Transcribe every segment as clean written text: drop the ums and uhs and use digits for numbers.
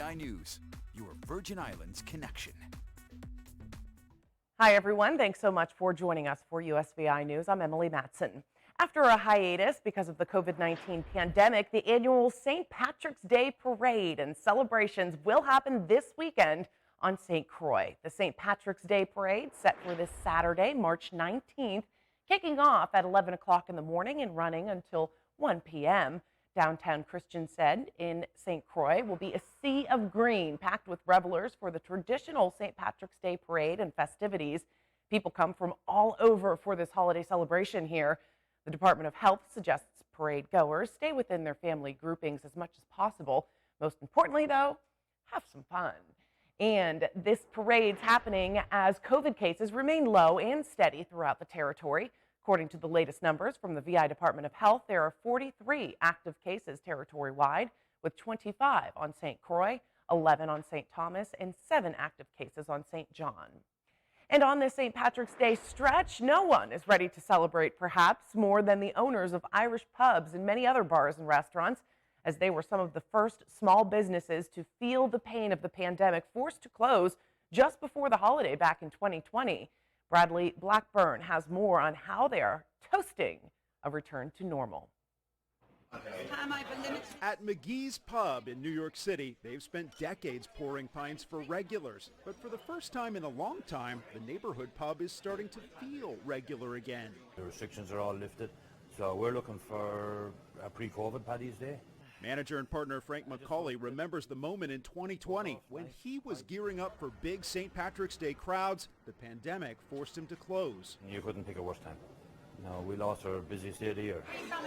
USVI News, your Virgin Islands connection. Hi, everyone. Thanks so much for joining us for USVI News. I'm Emily Matson. After a hiatus because of the COVID-19 pandemic, the annual St. Patrick's Day Parade and celebrations will happen this weekend on St. Croix. The St. Patrick's Day Parade set for this Saturday, March 19th, kicking off at 11 o'clock in the morning and running until 1 p.m. Downtown Christian said in St. Croix will be a sea of green packed with revelers for the traditional St. Patrick's Day Parade and festivities. People come from all over for this holiday celebration here. The Department of Health suggests parade goers stay within their family groupings as much as possible. Most importantly, though, have some fun. And this parade's happening as COVID cases remain low and steady throughout the territory. According to the latest numbers from the VI Department of Health, there are 43 active cases territory-wide, with 25 on St. Croix, 11 on St. Thomas, and 7 active cases on St. John. And on this St. Patrick's Day stretch, no one is ready to celebrate perhaps more than the owners of Irish pubs and many other bars and restaurants, as they were some of the first small businesses to feel the pain of the pandemic, forced to close just before the holiday back in 2020. Bradley Blackburn has more on how they are toasting a return to normal. At McGee's Pub in New York City, they've spent decades pouring pints for regulars. But for the first time in a long time, the neighborhood pub is starting to feel regular again. The restrictions are all lifted, so we're looking for a pre-COVID Paddy's Day. Manager and partner Frank McCauley remembers the moment in 2020 when he was gearing up for big St. Patrick's Day crowds. The pandemic forced him to close. You couldn't pick a worse time. No, we lost our busiest day of the year.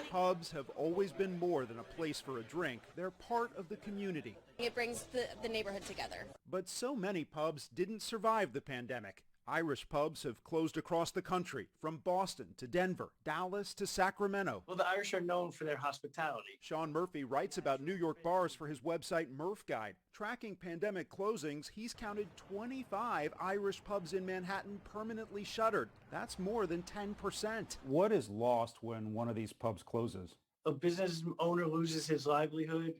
Pubs have always been more than a place for a drink. They're part of the community. It brings the neighborhood together. But so many pubs didn't survive the pandemic. Irish pubs have closed across the country, from Boston to Denver, Dallas to Sacramento. Well, the Irish are known for their hospitality. Sean Murphy writes about New York bars for his website Murph Guide. Tracking pandemic closings, he's counted 25 Irish pubs in Manhattan permanently shuttered. That's more than 10%. What is lost when one of these pubs closes? A business owner loses his livelihood.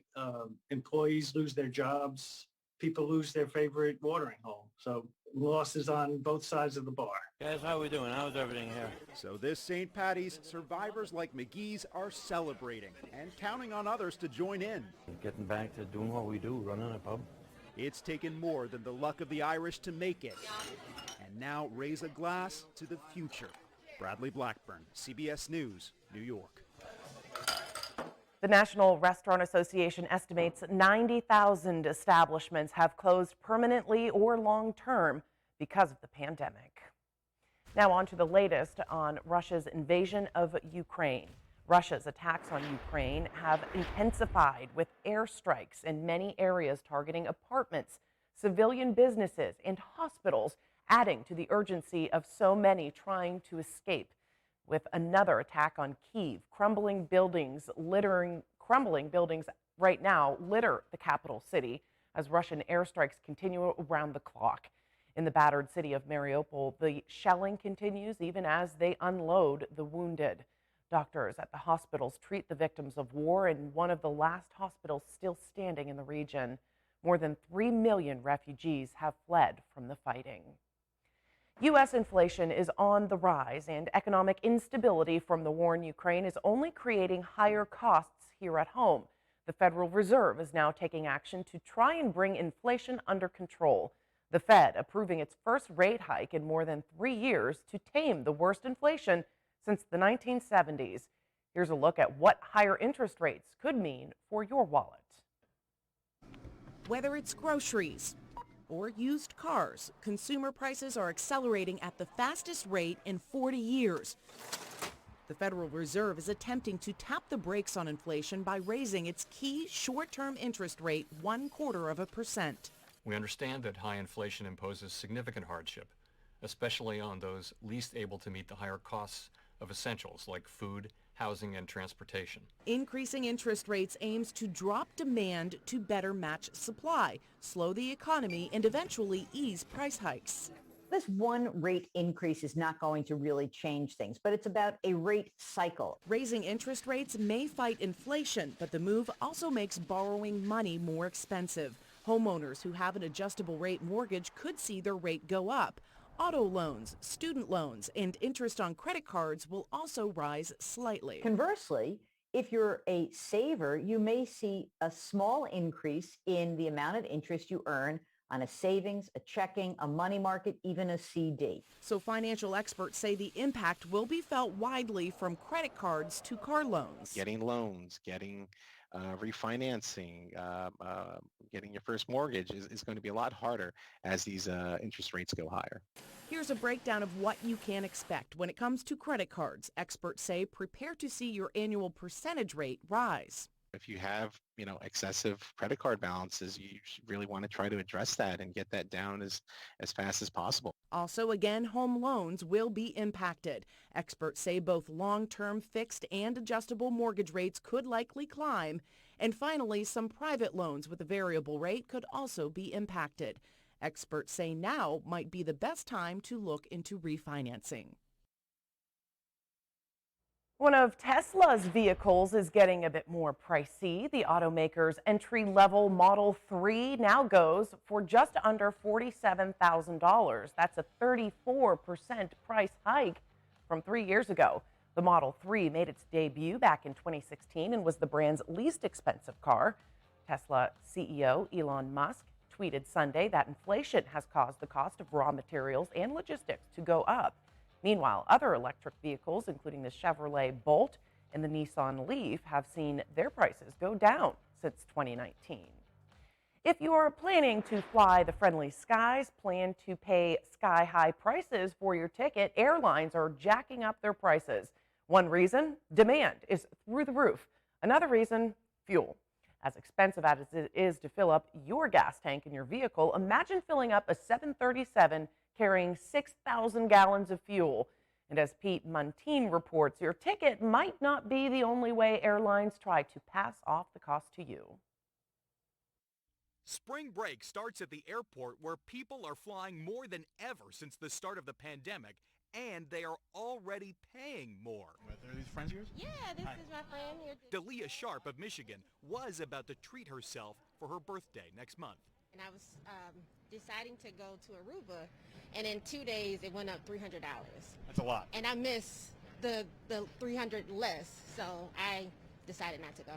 Employees lose their jobs. People lose their favorite watering hole. So losses on both sides of the bar. Guys, how are we doing? How's everything here? So this St. Patty's, survivors like McGee's are celebrating and counting on others to join in. Getting back to doing what we do, running a pub. It's taken more than the luck of the Irish to make it. And now raise a glass to the future. Bradley Blackburn, CBS News, New York. The National Restaurant Association estimates 90,000 establishments have closed permanently or long-term because of the pandemic. Now on to the latest on Russia's invasion of Ukraine. Russia's attacks on Ukraine have intensified with airstrikes in many areas targeting apartments, civilian businesses, and hospitals, adding to the urgency of so many trying to escape. With another attack on Kyiv, crumbling buildings right now litter the capital city as Russian airstrikes continue around the clock. In the battered city of Mariupol, the shelling continues even as they unload the wounded. Doctors at the hospitals treat the victims of war in one of the last hospitals still standing in the region. More than 3 million refugees have fled from the fighting. U.S. inflation is on the rise, and economic instability from the war in Ukraine is only creating higher costs here at home. The Federal Reserve is now taking action to try and bring inflation under control. The Fed approving its first rate hike in more than 3 years to tame the worst inflation since the 1970s. Here's a look at what higher interest rates could mean for your wallet. Whether it's groceries or used cars, consumer prices are accelerating at the fastest rate in 40 years. The Federal Reserve is attempting to tap the brakes on inflation by raising its key short-term interest rate 0.25%. We understand that high inflation imposes significant hardship, especially on those least able to meet the higher costs of essentials like food, housing, and transportation. Increasing interest rates aims to drop demand to better match supply, slow the economy, and eventually ease price hikes. This one rate increase is not going to really change things, but it's about a rate cycle. Raising interest rates may fight inflation, but the move also makes borrowing money more expensive. Homeowners who have an adjustable rate mortgage could see their rate go up. Auto loans, student loans, and interest on credit cards will also rise slightly. Conversely, if you're a saver, you may see a small increase in the amount of interest you earn on a savings, a checking, a money market, even a CD. So financial experts say the impact will be felt widely from credit cards to car loans. Getting loans, getting refinancing, getting your first mortgage is going to be a lot harder as these interest rates go higher. Here's a breakdown of what you can expect when it comes to credit cards. Experts say prepare to see your annual percentage rate rise. If you have, excessive credit card balances, you really want to try to address that and get that down as fast as possible. Also, again, home loans will be impacted. Experts say both long-term fixed and adjustable mortgage rates could likely climb. And finally, some private loans with a variable rate could also be impacted. Experts say now might be the best time to look into refinancing. One of Tesla's vehicles is getting a bit more pricey. The automaker's entry-level Model 3 now goes for just under $47,000. That's a 34% price hike from 3 years ago. The Model 3 made its debut back in 2016 and was the brand's least expensive car. Tesla CEO Elon Musk tweeted Sunday that inflation has caused the cost of raw materials and logistics to go up. Meanwhile, other electric vehicles, including the Chevrolet Bolt and the Nissan Leaf, have seen their prices go down since 2019. If you are planning to fly the friendly skies, plan to pay sky-high prices for your ticket, airlines are jacking up their prices. One reason, demand is through the roof. Another reason, fuel. As expensive as it is to fill up your gas tank in your vehicle, imagine filling up a 737 carrying 6,000 gallons of fuel. And as Pete Muntean reports, your ticket might not be the only way airlines try to pass off the cost to you. Spring break starts at the airport where people are flying more than ever since the start of the pandemic, and they are already paying more. Are these friends of yours? Yeah, this is my friend here. Delia Sharp of Michigan was about to treat herself for her birthday next month. And I was deciding to go to Aruba, and in 2 days it went up $300. That's a lot. And I miss the $300 less, so I decided not to go.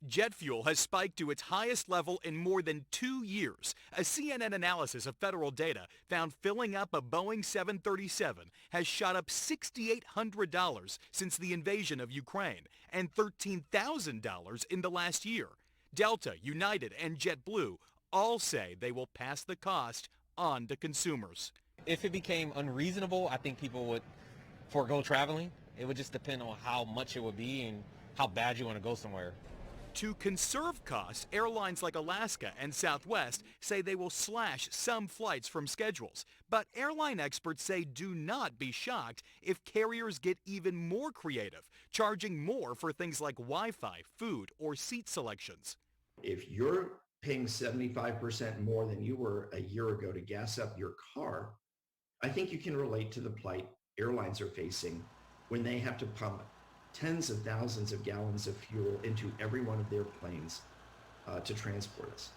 Jet fuel has spiked to its highest level in more than 2 years. A CNN analysis of federal data found filling up a Boeing 737 has shot up $6,800 since the invasion of Ukraine and $13,000 in the last year. Delta, United, and JetBlue all say they will pass the cost on to consumers. If it became unreasonable, I think people would forego traveling. It would just depend on how much it would be and how bad you want to go somewhere. To conserve costs, airlines like Alaska and Southwest say they will slash some flights from schedules. But airline experts say do not be shocked if carriers get even more creative, charging more for things like Wi-Fi, food, or seat selections. If you're paying 75% more than you were a year ago to gas up your car, I think you can relate to the plight airlines are facing when they have to pump tens of thousands of gallons of fuel into every one of their planes to transport us.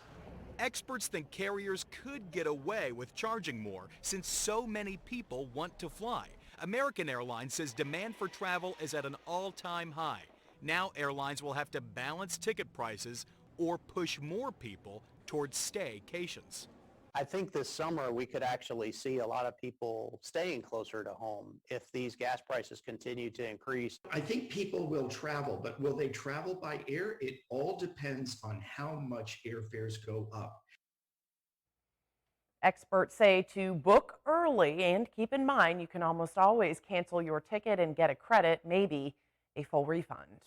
Experts think carriers could get away with charging more since so many people want to fly. American Airlines says demand for travel is at an all-time high. Now airlines will have to balance ticket prices or push more people towards staycations. I think this summer we could actually see a lot of people staying closer to home if these gas prices continue to increase. I think people will travel, but will they travel by air? It all depends on how much airfares go up. Experts say to book early and keep in mind you can almost always cancel your ticket and get a credit, maybe a full refund.